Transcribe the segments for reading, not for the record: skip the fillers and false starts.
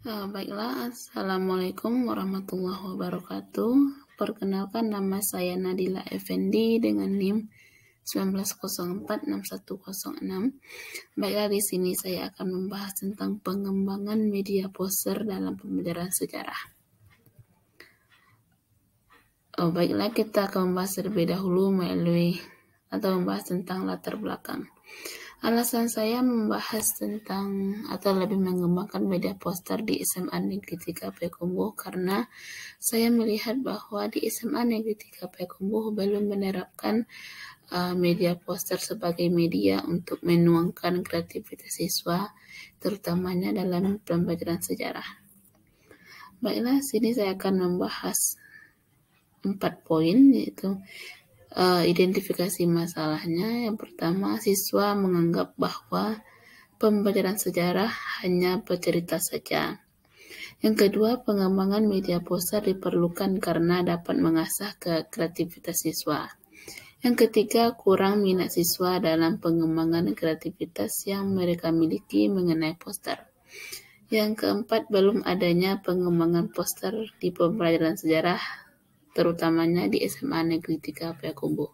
Baiklah, Assalamualaikum warahmatullahi wabarakatuh. Perkenalkan, nama saya Nadila Effendi dengan NIM 19046106. Baiklah, di sini saya akan membahas tentang pengembangan media poster dalam pembelajaran sejarah. Baiklah, kita akan membahas terlebih dahulu membahas tentang latar belakang. Alasan saya membahas tentang atau lebih mengembangkan media poster di SMA Negeri 3 Payakumbuh karena saya melihat bahwa di SMA Negeri 3 Payakumbuh belum menerapkan media poster sebagai media untuk menuangkan kreativitas siswa, terutamanya dalam pembelajaran sejarah. Baiklah, sini saya akan membahas 4 poin, yaitu identifikasi masalahnya. Yang pertama, siswa menganggap bahwa pembelajaran sejarah hanya bercerita saja. Yang kedua, pengembangan media poster diperlukan karena dapat mengasah kreativitas siswa. Yang ketiga, kurang minat siswa dalam pengembangan kreativitas yang mereka miliki mengenai poster. Yang keempat, belum adanya pengembangan poster di pembelajaran sejarah, terutamanya di SMA Negeri 3 Payakumbuh.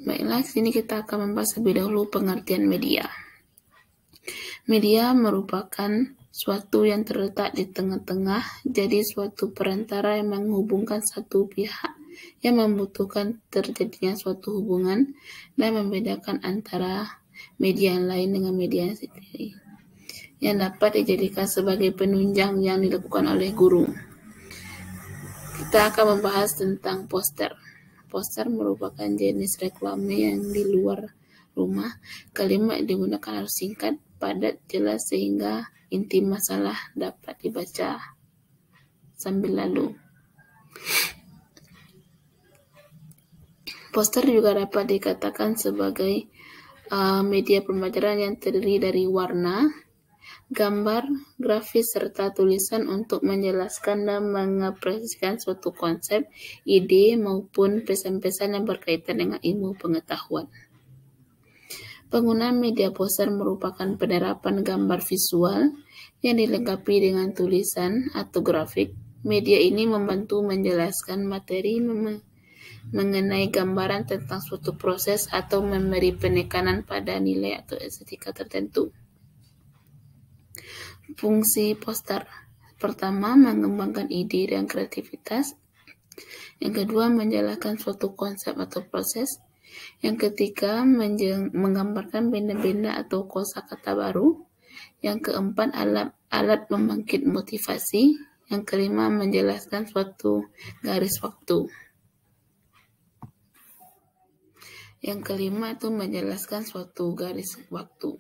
Baiklah, sini kita akan membahas lebih dahulu pengertian media. Media merupakan suatu yang terletak di tengah-tengah, jadi suatu perantara yang menghubungkan satu pihak yang membutuhkan terjadinya suatu hubungan dan membedakan antara media yang lain dengan media yang sendiri, yang dapat dijadikan sebagai penunjang yang dilakukan oleh guru. Kita akan membahas tentang poster. Poster merupakan jenis reklame yang di luar rumah. Kalimat yang digunakan harus singkat, padat, jelas sehingga inti masalah dapat dibaca sambil lalu. Poster juga dapat dikatakan sebagai media pembelajaran yang terdiri dari warna, gambar, grafis, serta tulisan untuk menjelaskan dan mengekspresikan suatu konsep, ide, maupun pesan-pesan yang berkaitan dengan ilmu pengetahuan. Penggunaan media poster merupakan penerapan gambar visual yang dilengkapi dengan tulisan atau grafik. Media ini membantu menjelaskan materi mengenai gambaran tentang suatu proses atau memberi penekanan pada nilai atau estetika tertentu. Fungsi poster. Pertama, mengembangkan ide dan kreativitas. Yang kedua, menjelaskan suatu konsep atau proses. Yang ketiga, menggambarkan benda-benda atau kosakata baru. Yang keempat, alat membangkit motivasi. Yang kelima, menjelaskan suatu garis waktu. Yang kelima itu menjelaskan suatu garis waktu.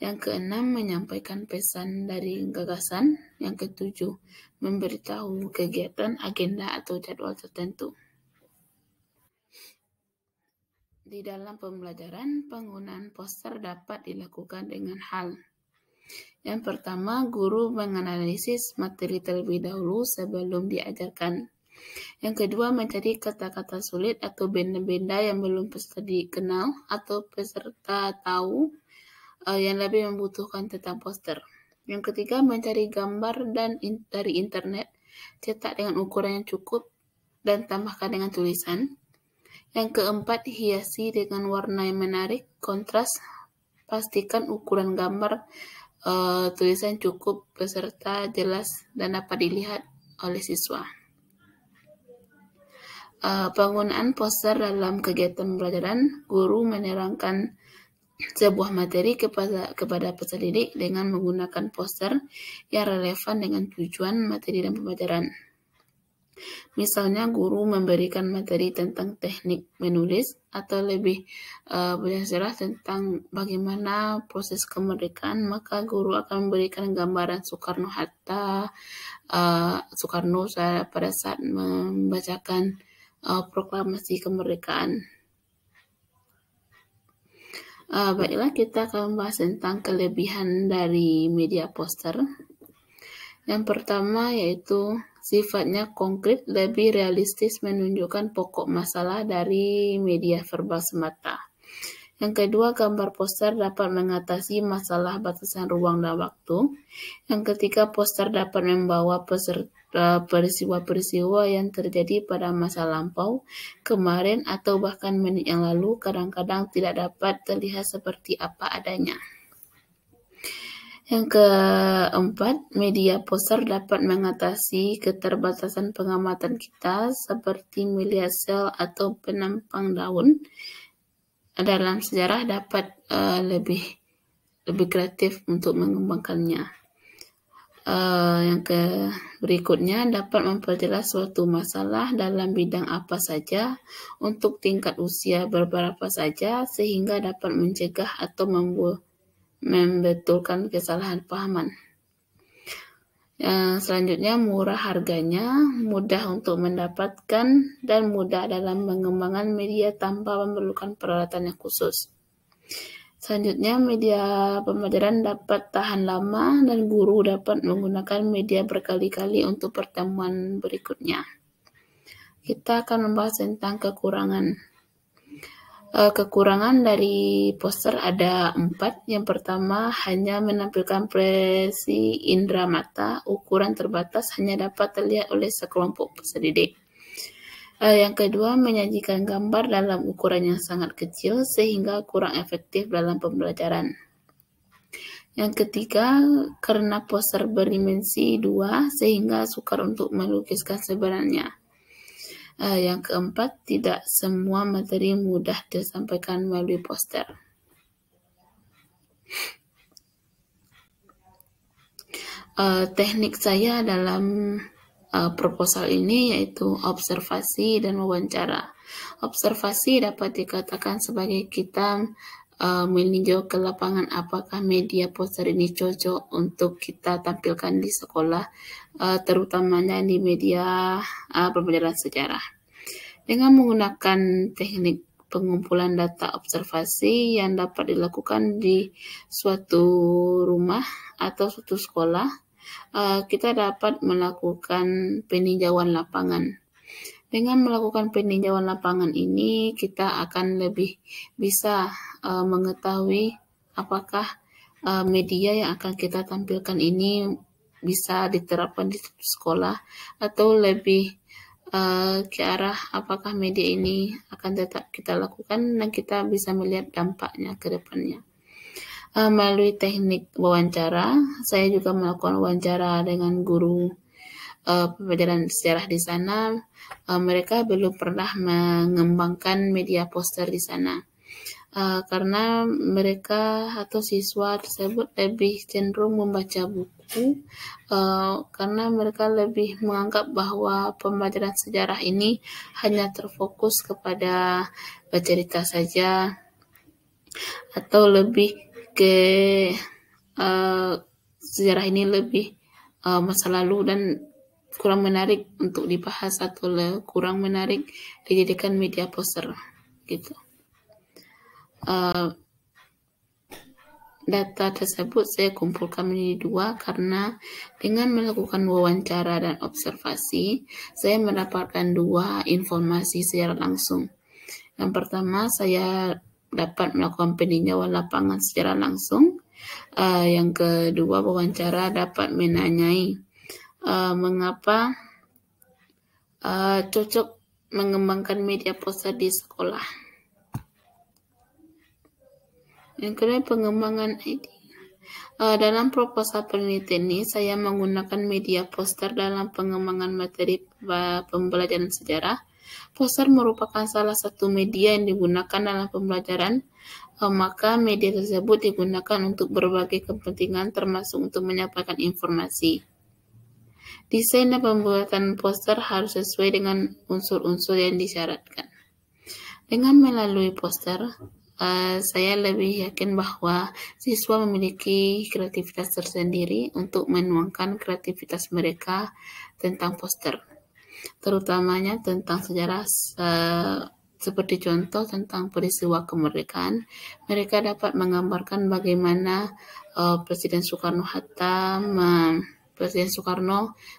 Yang keenam, menyampaikan pesan dari gagasan. Yang ketujuh, memberitahu kegiatan, agenda, atau jadwal tertentu. Di dalam pembelajaran, penggunaan poster dapat dilakukan dengan hal. Yang pertama, guru menganalisis materi terlebih dahulu sebelum diajarkan. Yang kedua, mencari kata-kata sulit atau benda-benda yang belum peserta dikenal atau peserta tahu yang lebih membutuhkan tentang poster. Yang ketiga, mencari gambar dari internet, cetak dengan ukuran yang cukup dan tambahkan dengan tulisan. Yang keempat, hiasi dengan warna yang menarik, kontras, pastikan ukuran gambar tulisan cukup beserta jelas dan dapat dilihat oleh siswa. Penggunaan poster dalam kegiatan pembelajaran, guru menerangkan sebuah materi kepada peserta didik dengan menggunakan poster yang relevan dengan tujuan materi dan pembelajaran. Misalnya, guru memberikan materi tentang teknik menulis atau lebih berjelas tentang bagaimana proses kemerdekaan, maka guru akan memberikan gambaran Soekarno-Hatta, Soekarno pada saat membacakan proklamasi kemerdekaan. Baiklah, kita akan membahas tentang kelebihan dari media poster. Yang pertama yaitu sifatnya konkret, lebih realistis menunjukkan pokok masalah dari media verbal semata. Yang kedua, gambar poster dapat mengatasi masalah batasan ruang dan waktu. Yang ketiga, poster dapat membawa peristiwa-peristiwa yang terjadi pada masa lampau, kemarin, atau bahkan menit yang lalu, kadang-kadang tidak dapat terlihat seperti apa adanya. Yang keempat, media poster dapat mengatasi keterbatasan pengamatan kita seperti melihat sel atau penampang daun. Dalam sejarah dapat lebih kreatif untuk mengembangkannya. Yang berikutnya dapat memperjelas suatu masalah dalam bidang apa saja untuk tingkat usia berapa saja sehingga dapat mencegah atau membetulkan kesalahan pahaman. Selanjutnya, murah harganya, mudah untuk mendapatkan, dan mudah dalam mengembangkan media tanpa memerlukan peralatan yang khusus. Selanjutnya, media pembelajaran dapat tahan lama dan guru dapat menggunakan media berkali-kali untuk pertemuan berikutnya. Kita akan membahas tentang kekurangan. Kekurangan dari poster ada 4. Yang pertama, hanya menampilkan presi indera mata, ukuran terbatas, hanya dapat terlihat oleh sekelompok peserta didik. Yang kedua, menyajikan gambar dalam ukuran yang sangat kecil sehingga kurang efektif dalam pembelajaran. Yang ketiga, karena poster berdimensi 2 sehingga sukar untuk melukiskan sebenarnya. Yang keempat, tidak semua materi mudah disampaikan melalui poster. Teknik saya dalam proposal ini yaitu observasi dan wawancara. Observasi dapat dikatakan sebagai kita meninjau ke lapangan apakah media poster ini cocok untuk kita tampilkan di sekolah, terutamanya di media pembelajaran sejarah. Dengan menggunakan teknik pengumpulan data observasi yang dapat dilakukan di suatu rumah atau suatu sekolah, kita dapat melakukan peninjauan lapangan. Dengan melakukan peninjauan lapangan ini, kita akan lebih bisa mengetahui apakah media yang akan kita tampilkan ini bisa diterapkan di sekolah atau lebih ke arah apakah media ini akan tetap kita lakukan dan kita bisa melihat dampaknya ke depannya. Melalui teknik wawancara, saya juga melakukan wawancara dengan guru pembelajaran sejarah di sana. Mereka belum pernah mengembangkan media poster di sana. Karena mereka atau siswa tersebut lebih cenderung membaca buku, karena mereka lebih menganggap bahwa pembelajaran sejarah ini hanya terfokus kepada bercerita saja, atau lebih ke sejarah ini lebih masa lalu dan kurang menarik untuk dibahas atau kurang menarik dijadikan media poster gitu. Data tersebut saya kumpulkan menjadi 2 karena dengan melakukan wawancara dan observasi, saya mendapatkan 2 informasi secara langsung. Yang pertama, saya dapat melakukan peninjauan lapangan secara langsung. Yang kedua, wawancara dapat menanyai mengapa cocok mengembangkan media poster di sekolah. Yang kedua, pengembangan ID. Dalam proposal penelitian ini, saya menggunakan media poster dalam pengembangan materi pembelajaran sejarah. Poster merupakan salah satu media yang digunakan dalam pembelajaran, maka media tersebut digunakan untuk berbagai kepentingan termasuk untuk menyampaikan informasi. Desain dan pembuatan poster harus sesuai dengan unsur-unsur yang disyaratkan. Dengan melalui poster, saya lebih yakin bahwa siswa memiliki kreativitas tersendiri untuk menuangkan kreativitas mereka tentang poster, terutamanya tentang sejarah, seperti contoh tentang peristiwa kemerdekaan. Mereka dapat menggambarkan bagaimana Presiden Soekarno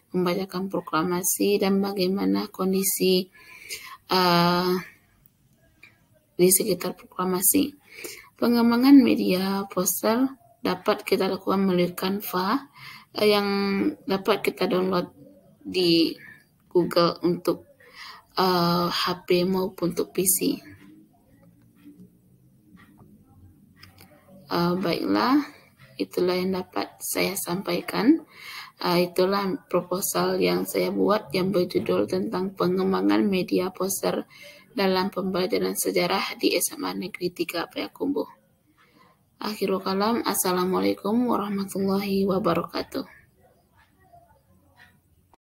membacakan proklamasi dan bagaimana kondisi di sekitar proklamasi. Pengembangan media poster dapat kita lakukan melalui Canva yang dapat kita download di Google untuk HP maupun untuk PC. Baiklah, itulah yang dapat saya sampaikan. Itulah proposal yang saya buat yang berjudul tentang pengembangan media poster dalam pembelajaran sejarah di SMA Negeri 3 Payakumbuh. Akhirul kalam, Assalamualaikum warahmatullahi wabarakatuh.